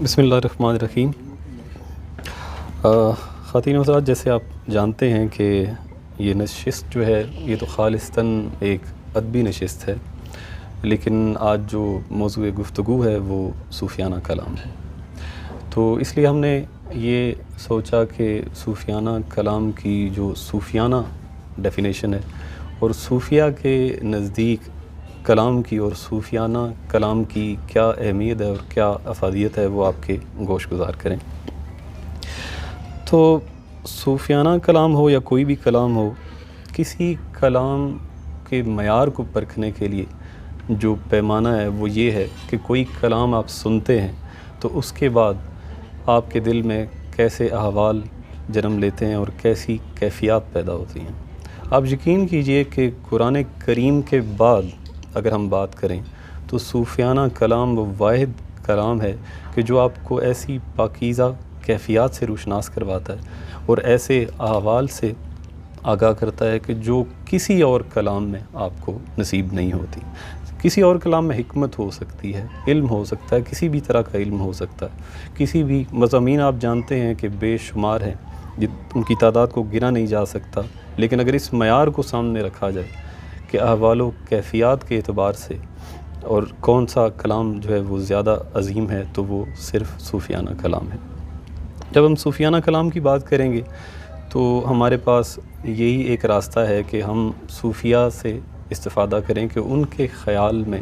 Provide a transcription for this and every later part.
بسم اللہ الرحمن الرحیم۔ خواتین و حضرات، جیسے آپ جانتے ہیں کہ یہ نشست جو ہے یہ تو خالصتاً ایک ادبی نشست ہے، لیکن آج جو موضوع گفتگو ہے وہ صوفیانہ کلام ہے۔ تو اس لیے ہم نے یہ سوچا کہ صوفیانہ کلام کی جو صوفیانہ ڈیفینیشن ہے اور صوفیہ کے نزدیک کلام کی اور صوفیانہ کلام کی کیا اہمیت ہے اور کیا افادیت ہے وہ آپ کے گوش گزار کریں۔ تو صوفیانہ کلام ہو یا کوئی بھی کلام ہو، کسی کلام کے معیار کو پرکھنے کے لیے جو پیمانہ ہے وہ یہ ہے کہ کوئی کلام آپ سنتے ہیں تو اس کے بعد آپ کے دل میں کیسے احوال جنم لیتے ہیں اور کیسی کیفیات پیدا ہوتی ہیں۔ آپ یقین کیجئے کہ قرآن کریم کے بعد اگر ہم بات کریں تو صوفیانہ کلام وہ واحد کلام ہے کہ جو آپ کو ایسی پاکیزہ کیفیات سے روشناس کرواتا ہے اور ایسے احوال سے آگاہ کرتا ہے کہ جو کسی اور کلام میں آپ کو نصیب نہیں ہوتی۔ کسی اور کلام میں حکمت ہو سکتی ہے، علم ہو سکتا ہے، کسی بھی طرح کا علم ہو سکتا ہے، کسی بھی مضامین آپ جانتے ہیں کہ بے شمار ہیں، ان کی تعداد کو گنا نہیں جا سکتا، لیکن اگر اس معیار کو سامنے رکھا جائے کہ احوال و کیفیات کے اعتبار سے اور کون سا کلام جو ہے وہ زیادہ عظیم ہے تو وہ صرف صوفیانہ کلام ہے۔ جب ہم صوفیانہ کلام کی بات کریں گے تو ہمارے پاس یہی ایک راستہ ہے کہ ہم صوفیہ سے استفادہ کریں کہ ان کے خیال میں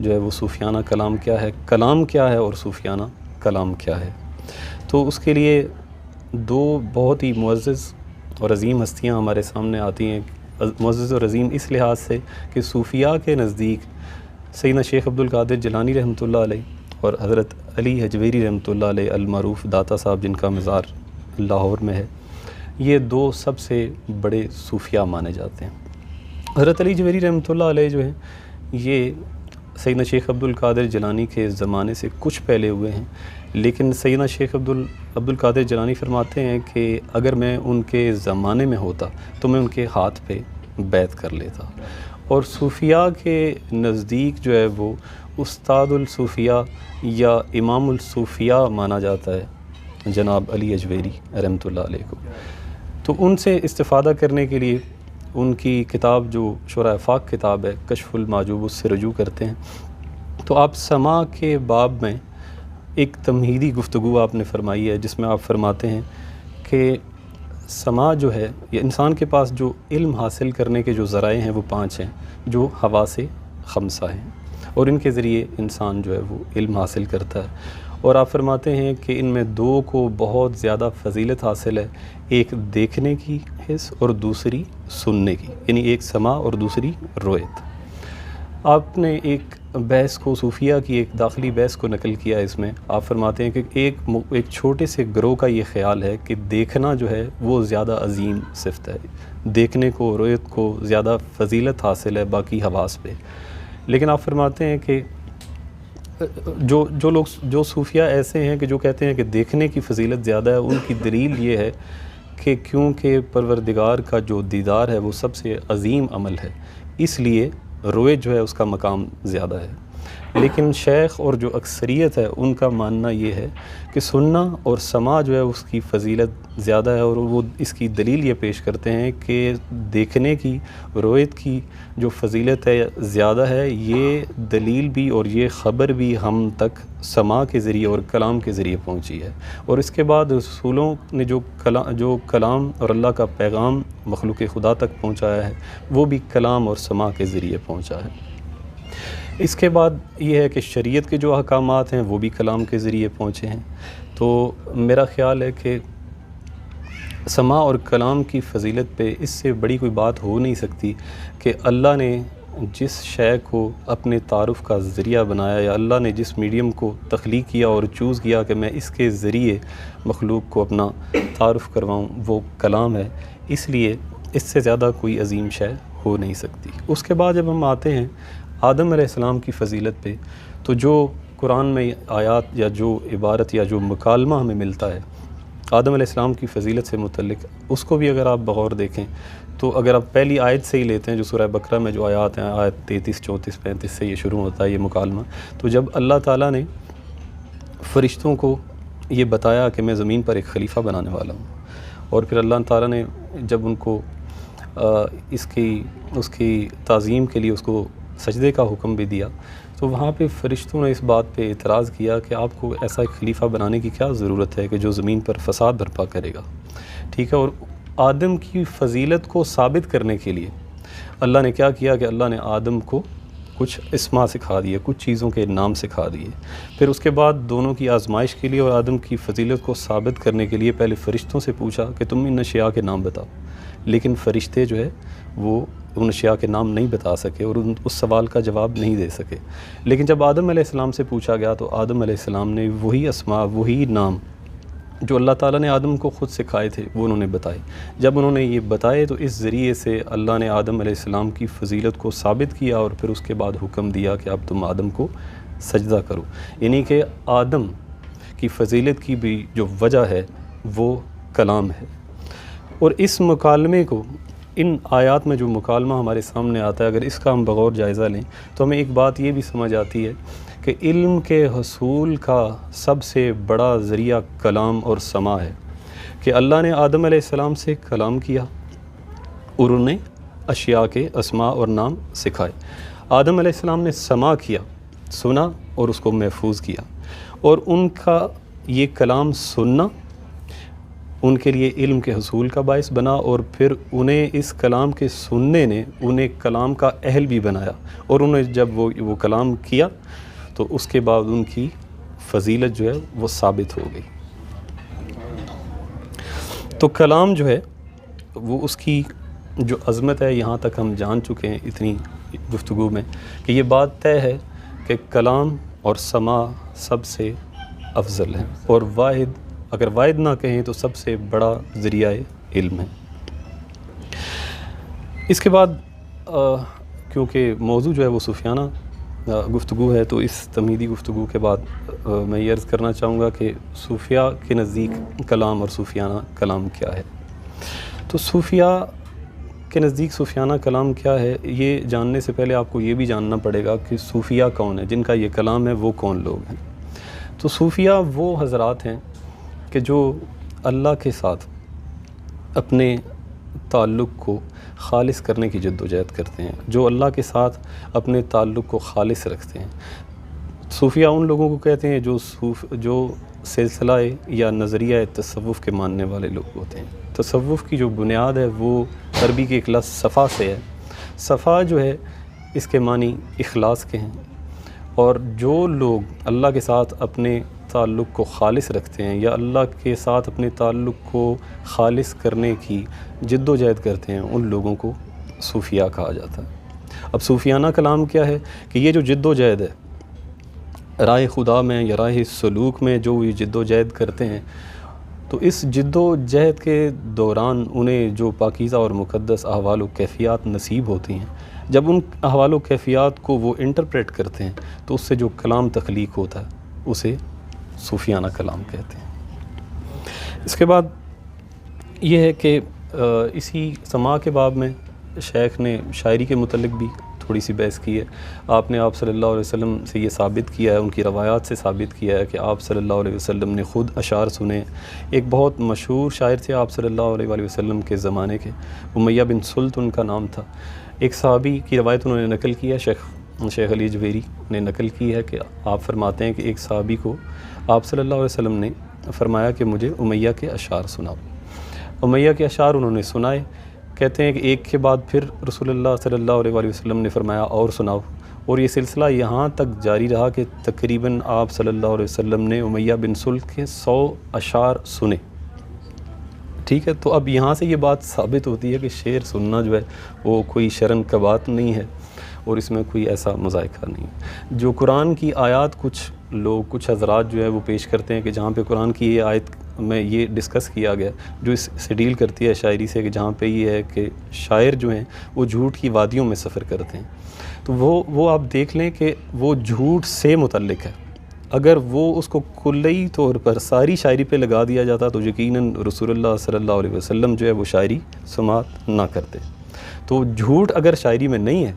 جو ہے وہ صوفیانہ کلام کیا ہے اور صوفیانہ کلام کیا ہے۔ تو اس کے لیے دو بہت ہی معزز اور عظیم ہستیاں ہمارے سامنے آتی ہیں، معزز اور عظیم اس لحاظ سے کہ صوفیہ کے نزدیک سیدنا شیخ عبد القادر جیلانی رحمۃ اللہ علیہ اور حضرت علی حجویری رحمۃ اللہ علیہ المعروف داتا صاحب، جن کا مزار لاہور میں ہے، یہ دو سب سے بڑے صوفیہ مانے جاتے ہیں۔ حضرت علی حجویری رحمۃ اللہ علیہ جو ہیں یہ سیدنا شیخ عبد القادر جیلانی کے زمانے سے کچھ پہلے ہوئے ہیں، لیکن سیدنا شیخ عبد القادر جیلانی فرماتے ہیں کہ اگر میں ان کے زمانے میں ہوتا تو میں ان کے ہاتھ پہ بیعت کر لیتا۔ اور صوفیہ کے نزدیک جو ہے وہ استاد الصوفیہ یا امام الصوفیہ مانا جاتا ہے جناب علی حجویری رحمۃ اللہ علیہ کو۔ تو ان سے استفادہ کرنے کے لیے ان کی کتاب جو شرح افاق کتاب ہے کشف المحجوب، اس سے رجوع کرتے ہیں۔ تو آپ سماع کے باب میں ایک تمہیدی گفتگو آپ نے فرمائی ہے جس میں آپ فرماتے ہیں کہ سماع جو ہے یہ انسان کے پاس جو علم حاصل کرنے کے جو ذرائع ہیں وہ 5 ہیں، جو حواس خمسہ ہیں، اور ان کے ذریعے انسان جو ہے وہ علم حاصل کرتا ہے۔ اور آپ فرماتے ہیں کہ ان میں 2 کو بہت زیادہ فضیلت حاصل ہے، ایک دیکھنے کی حس اور دوسری سننے کی، یعنی ایک سماع اور دوسری رویت۔ آپ نے ایک بحث کو، صوفیہ کی ایک داخلی بحث کو نقل کیا اس میں۔ آپ فرماتے ہیں کہ ایک چھوٹے سے گروہ کا یہ خیال ہے کہ دیکھنا جو ہے وہ زیادہ عظیم صفت ہے، دیکھنے کو، رویت کو زیادہ فضیلت حاصل ہے باقی حواس پہ۔ لیکن آپ فرماتے ہیں کہ جو صوفیہ ایسے ہیں کہ جو کہتے ہیں کہ دیکھنے کی فضیلت زیادہ ہے، ان کی دلیل یہ ہے کہ کیونکہ پروردگار کا جو دیدار ہے وہ سب سے عظیم عمل ہے، اس لیے رویت جو ہے اس کا مقام زیادہ ہے۔ لیکن شیخ اور جو اکثریت ہے ان کا ماننا یہ ہے کہ سننا اور سماع جو ہے اس کی فضیلت زیادہ ہے، اور وہ اس کی دلیل یہ پیش کرتے ہیں کہ دیکھنے کی، رویت کی جو فضیلت ہے زیادہ ہے، یہ دلیل بھی اور یہ خبر بھی ہم تک سماع کے ذریعے اور کلام کے ذریعے پہنچی ہے، اور اس کے بعد رسولوں نے جو کلام اور اللہ کا پیغام مخلوق خدا تک پہنچایا ہے وہ بھی کلام اور سماع کے ذریعے پہنچا ہے۔ اس کے بعد یہ ہے کہ شریعت کے جو احکامات ہیں وہ بھی کلام کے ذریعے پہنچے ہیں۔ تو میرا خیال ہے کہ سماع اور کلام کی فضیلت پہ اس سے بڑی کوئی بات ہو نہیں سکتی کہ اللہ نے جس شے کو اپنے تعارف کا ذریعہ بنایا، یا اللہ نے جس میڈیم کو تخلیق کیا اور چوز کیا کہ میں اس کے ذریعے مخلوق کو اپنا تعارف کرواؤں، وہ کلام ہے، اس لیے اس سے زیادہ کوئی عظیم شے ہو نہیں سکتی۔ اس کے بعد جب ہم آتے ہیں آدم علیہ السلام کی فضیلت پہ، تو جو قرآن میں آیات یا جو عبارت یا جو مکالمہ ہمیں ملتا ہے آدم علیہ السلام کی فضیلت سے متعلق، اس کو بھی اگر آپ بغور دیکھیں تو اگر آپ پہلی آیت سے ہی لیتے ہیں جو سورہ بقرہ میں جو آیات ہیں، آیت 33، 34، 35 سے یہ شروع ہوتا ہے یہ مکالمہ، تو جب اللہ تعالیٰ نے فرشتوں کو یہ بتایا کہ میں زمین پر ایک خلیفہ بنانے والا ہوں، اور پھر اللہ تعالیٰ نے جب ان کو اس کی تعظیم کے لیے اس کو سجدے کا حکم بھی دیا، تو وہاں پہ فرشتوں نے اس بات پہ اعتراض کیا کہ آپ کو ایسا ایک خلیفہ بنانے کی کیا ضرورت ہے کہ جو زمین پر فساد برپا کرے گا، ٹھیک ہے۔ اور آدم کی فضیلت کو ثابت کرنے کے لیے اللہ نے کیا کیا کہ اللہ نے آدم کو کچھ اسما سکھا دیے، کچھ چیزوں کے نام سکھا دیے۔ پھر اس کے بعد دونوں کی آزمائش کے لیے اور آدم کی فضیلت کو ثابت کرنے کے لیے پہلے فرشتوں سے پوچھا کہ تم ان اشیاء کے نام بتاؤ، لیکن فرشتے جو ہے وہ ان اشیاء کے نام نہیں بتا سکے اور اس سوال کا جواب نہیں دے سکے۔ لیکن جب آدم علیہ السلام سے پوچھا گیا تو آدم علیہ السلام نے وہی اسما، وہی نام جو اللہ تعالیٰ نے آدم کو خود سکھائے تھے وہ انہوں نے بتائے۔ جب انہوں نے یہ بتائے تو اس ذریعے سے اللہ نے آدم علیہ السلام کی فضیلت کو ثابت کیا، اور پھر اس کے بعد حکم دیا کہ اب تم آدم کو سجدہ کرو، یعنی کہ آدم کی فضیلت کی بھی جو وجہ ہے وہ کلام ہے۔ اور اس مکالمے کو، ان آیات میں جو مکالمہ ہمارے سامنے آتا ہے، اگر اس کا ہم بغور جائزہ لیں تو ہمیں ایک بات یہ بھی سمجھ آتی ہے کہ علم کے حصول کا سب سے بڑا ذریعہ کلام اور سماع ہے، کہ اللہ نے آدم علیہ السلام سے کلام کیا اور انہیں اشیاء کے اسماء اور نام سکھائے۔ آدم علیہ السلام نے سماع کیا، سنا اور اس کو محفوظ کیا، اور ان کا یہ کلام سننا ان کے لیے علم کے حصول کا باعث بنا، اور پھر انہیں اس کلام کے سننے نے انہیں کلام کا اہل بھی بنایا، اور انہیں جب وہ کلام کیا تو اس کے بعد ان کی فضیلت جو ہے وہ ثابت ہو گئی۔ تو کلام جو ہے وہ اس کی جو عظمت ہے یہاں تک ہم جان چکے ہیں اتنی گفتگو میں، کہ یہ بات طے ہے کہ کلام اور سماع سب سے افضل ہے، اور اگر واحد نہ کہیں تو سب سے بڑا ذریعہ علم ہے۔ اس کے بعد کیونکہ موضوع جو ہے وہ صوفیانہ گفتگو ہے، تو اس تمہیدی گفتگو کے بعد میں یہ عرض کرنا چاہوں گا کہ صوفیاء کے نزدیک کلام اور صوفیانہ کلام کیا ہے۔ تو صوفیاء کے نزدیک صوفیانہ کلام کیا ہے، یہ جاننے سے پہلے آپ کو یہ بھی جاننا پڑے گا کہ صوفیاء کون ہیں، جن کا یہ کلام ہے وہ کون لوگ ہیں۔ تو صوفیاء وہ حضرات ہیں کہ جو اللہ کے ساتھ اپنے تعلق کو خالص کرنے کی جد و جہد کرتے ہیں، جو اللہ کے ساتھ اپنے تعلق کو خالص رکھتے ہیں۔ صوفیاء ان لوگوں کو کہتے ہیں جو سلسلہ یا نظریہ تصوف کے ماننے والے لوگ ہوتے ہیں۔ تصوف کی جو بنیاد ہے وہ عربی کے ایک لفظ صفا سے ہے۔ صفا جو ہے اس کے معنی اخلاص کے ہیں، اور جو لوگ اللہ کے ساتھ اپنے تعلق کو خالص رکھتے ہیں یا اللہ کے ساتھ اپنے تعلق کو خالص کرنے کی جد و جہد کرتے ہیں، ان لوگوں کو صوفیاء کہا جاتا ہے۔ اب صوفیانہ کلام کیا ہے کہ یہ جو جد و جہد ہے راہ خدا میں یا راہ سلوک میں، جو یہ جد و جہد کرتے ہیں، تو اس جد و جہد کے دوران انہیں جو پاکیزہ اور مقدس احوال و کیفیات نصیب ہوتی ہیں، جب ان احوال و کیفیات کو وہ انٹرپریٹ کرتے ہیں تو اس سے جو کلام تخلیق ہوتا ہے اسے صوفیانہ کلام کہتے ہیں۔ اس کے بعد یہ ہے کہ اسی سماع کے باب میں شیخ نے شاعری کے متعلق بھی تھوڑی سی بحث کی ہے۔ آپ نے آپ صلی اللہ علیہ وسلم سے یہ ثابت کیا ہے، ان کی روایات سے ثابت کیا ہے کہ آپ صلی اللہ علیہ وسلم نے خود اشعار سنے۔ ایک بہت مشہور شاعر تھے آپ صلی اللہ علیہ وسلم کے زمانے کے، امیہ بن سلط ان کا نام تھا۔ ایک صحابی کی روایت انہوں نے نقل کی ہے، شیخ علی جویری نے نقل کی ہے کہ آپ فرماتے ہیں کہ ایک صحابی کو آپ صلی اللہ علیہ وسلم نے فرمایا کہ مجھے امیہ کے اشعار سناؤ۔ امیہ کے اشعار انہوں نے سنائے۔ کہتے ہیں کہ ایک کے بعد پھر رسول اللہ صلی اللہ علیہ وسلم نے فرمایا اور سناؤ، اور یہ سلسلہ یہاں تک جاری رہا کہ تقریباً آپ صلی اللہ علیہ وسلم نے امیہ بن سلط کے 100 اشعار سنے۔ ٹھیک ہے، تو اب یہاں سے یہ بات ثابت ہوتی ہے کہ شعر سننا جو ہے وہ کوئی شرم کا بات نہیں ہے، اور اس میں کوئی ایسا مذائقہ نہیں ہے۔ جو قرآن کی آیات کچھ حضرات جو ہے وہ پیش کرتے ہیں کہ جہاں پہ قرآن کی یہ آیت میں یہ ڈسکس کیا گیا جو اس سے ڈیل کرتی ہے شاعری سے، کہ جہاں پہ یہ ہے کہ شاعر جو ہیں وہ جھوٹ کی وادیوں میں سفر کرتے ہیں، تو وہ آپ دیکھ لیں کہ وہ جھوٹ سے متعلق ہے۔ اگر وہ اس کو کلی طور پر ساری شاعری پہ لگا دیا جاتا تو یقیناً رسول اللہ صلی اللہ علیہ وسلم جو ہے وہ شاعری سماعت نہ کرتے۔ تو جھوٹ اگر شاعری میں نہیں ہے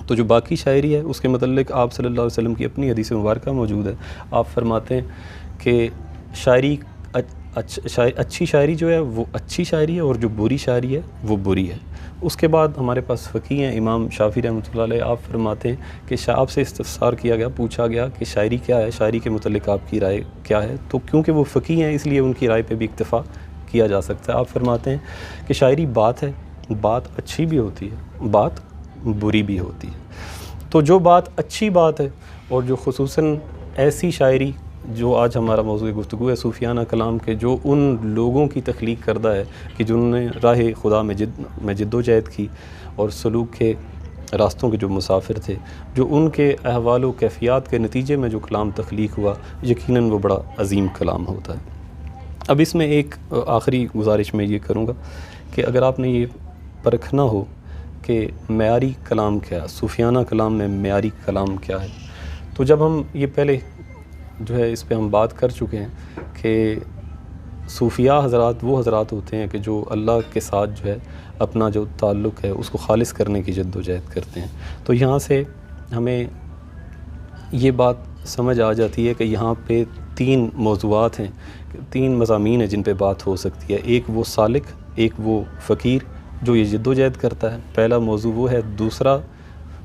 تو جو باقی شاعری ہے اس کے متعلق آپ صلی اللہ علیہ وسلم کی اپنی حدیث مبارکہ موجود ہے. آپ فرماتے ہیں کہ شاعری اچھی شاعری جو ہے وہ اچھی شاعری ہے اور جو بری شاعری ہے وہ بری ہے. اس کے بعد ہمارے پاس فقیہ ہیں امام شافعی رحمۃ اللہ علیہ. آپ فرماتے ہیں کہ آپ سے استفسار کیا گیا, پوچھا گیا کہ شاعری کیا ہے, شاعری کے متعلق آپ کی رائے کیا ہے. تو کیونکہ وہ فقیہ ہیں اس لیے ان کی رائے پہ بھی اکتفا کیا جا سکتا ہے. آپ فرماتے ہیں کہ شاعری بات ہے, بات اچھی بھی ہوتی ہے, بات بری بھی ہوتی ہے. تو جو بات اچھی بات ہے اور جو خصوصاً ایسی شاعری جو آج ہمارا موضوع گفتگو ہے صوفیانہ کلام کے, جو ان لوگوں کی تخلیق کردہ ہے کہ جنہوں نے راہ خدا میں جد و جہد کی اور سلوک کے راستوں کے جو مسافر تھے, جو ان کے احوال و کیفیات کے نتیجے میں جو کلام تخلیق ہوا, یقیناً وہ بڑا عظیم کلام ہوتا ہے. اب اس میں ایک آخری گزارش میں یہ کروں گا کہ اگر آپ نے یہ پرکھنا ہو کہ معیاری کلام کیا ہے, صوفیانہ کلام میں معیاری کلام کیا ہے, تو جب ہم یہ پہلے جو ہے اس پہ ہم بات کر چکے ہیں کہ صوفیاء حضرات وہ حضرات ہوتے ہیں کہ جو اللہ کے ساتھ جو ہے اپنا جو تعلق ہے اس کو خالص کرنے کی جد و جہد کرتے ہیں. تو یہاں سے ہمیں یہ بات سمجھ آ جاتی ہے کہ یہاں پہ 3 موضوعات ہیں, 3 مضامین ہیں جن پہ بات ہو سکتی ہے. ایک وہ سالک, ایک وہ فقیر جو یہ جد و جہد کرتا ہے, پہلا موضوع وہ ہے. دوسرا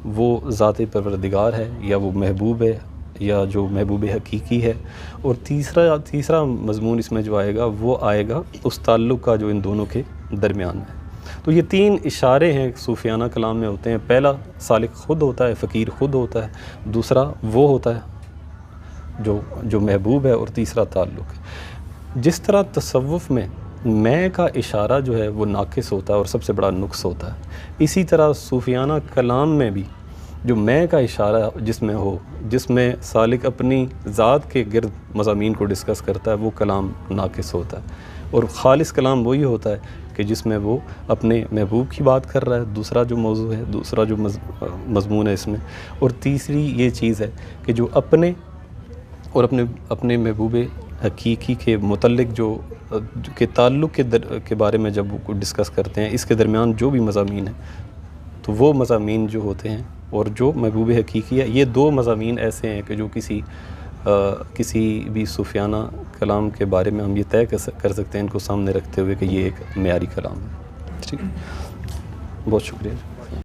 وہ ذات پروردگار ہے یا وہ محبوب ہے یا جو محبوب حقیقی ہے. اور تیسرا مضمون اس میں جو آئے گا وہ آئے گا اس تعلق کا جو ان دونوں کے درمیان ہے. تو یہ 3 اشارے ہیں صوفیانہ کلام میں ہوتے ہیں. پہلا سالک خود ہوتا ہے, فقیر خود ہوتا ہے, دوسرا وہ ہوتا ہے جو محبوب ہے, اور تیسرا تعلق ہے. جس طرح تصوف میں میں کا اشارہ جو ہے وہ ناقص ہوتا ہے اور سب سے بڑا نقص ہوتا ہے, اسی طرح صوفیانہ کلام میں بھی جو میں کا اشارہ جس میں ہو, جس میں سالک اپنی ذات کے گرد مضامین کو ڈسکس کرتا ہے, وہ کلام ناقص ہوتا ہے. اور خالص کلام وہی ہوتا ہے کہ جس میں وہ اپنے محبوب کی بات کر رہا ہے, دوسرا جو موضوع ہے, دوسرا جو مضمون ہے اس میں, اور تیسری یہ چیز ہے کہ جو اپنے اور اپنے محبوب حقیقی کے متعلق جو کہ تعلق کے بارے میں جب وہ ڈسکس کرتے ہیں, اس کے درمیان جو بھی مضامین ہیں تو وہ مضامین جو ہوتے ہیں اور جو محبوب حقیقی ہے, یہ 2 مضامین ایسے ہیں کہ جو کسی بھی صوفیانہ کلام کے بارے میں ہم یہ طے کر سکتے ہیں ان کو سامنے رکھتے ہوئے کہ یہ ایک معیاری کلام ہے. ٹھیک ہے, بہت شکریہ.